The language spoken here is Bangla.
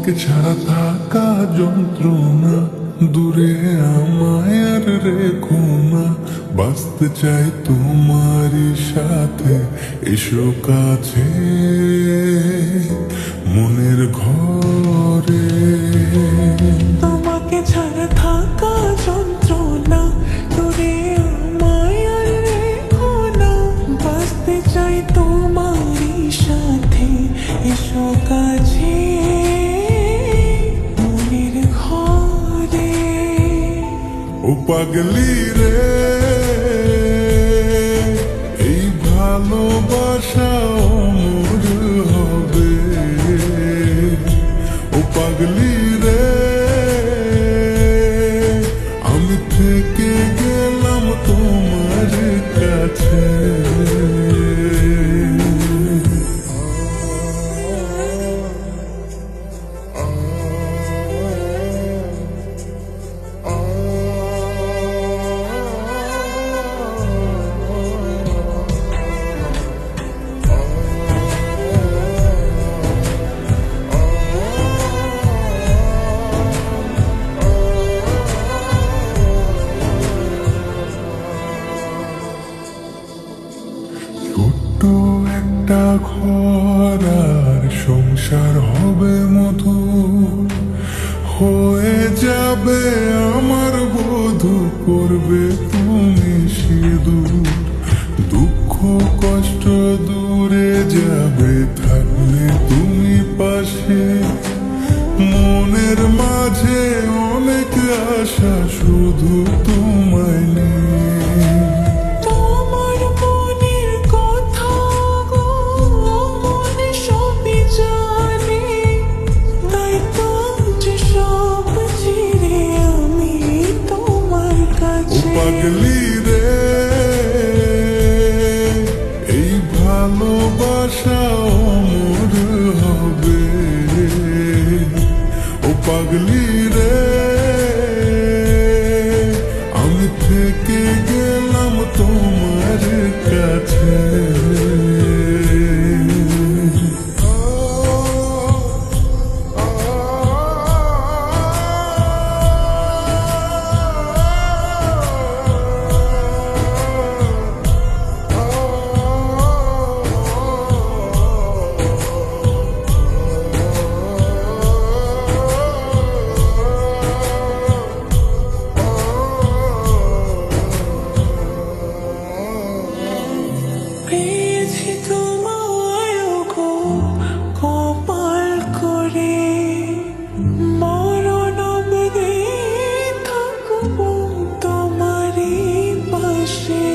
তোমাকে ছাড়া থাকা যন্ত্রণা, দূরে আমায় আর রেখো না। বাঁচতে চাই তোমারই সাথে, এসো কাছে মনের ঘরে। তোমাকে ছাড়া থাকা যন্ত্রণা, দূরে আমায় আর রেখো না। বাঁচতে চাই তোমারই সাথে, এসো কাছে মনের ঘরে। ও পাগলি রে, এই ভালোবাসা অমর হবে। ও পাগলি রে, আমি থেকে গেলাম তোমার কাছে। ছোট্ট একটা ঘর আর সংসার হবে মধুর, হয়ে যাবে আমার বধূ, করবে তুমি সিঁদুর। দুঃখ কষ্ট দূরে যাবে থাকলে তুমি পাশে, মনের মাঝে অনেক আশা শুধু তোমায় নিয়ে। তোমার মনের কথা গো, মনে সবই জানে, তাই তো যে সব ছেড়ে আমি তোমার ও কাছে। পাগলি রে, এই ভালোবাসা অমর হবে। ও পাগলি রে, আমি থেকে গেলাম তোমার কাছে। পেয়েছি তোমায় গো কপাল করে, মরণ অবধি থাকবো তোমারই পাশে।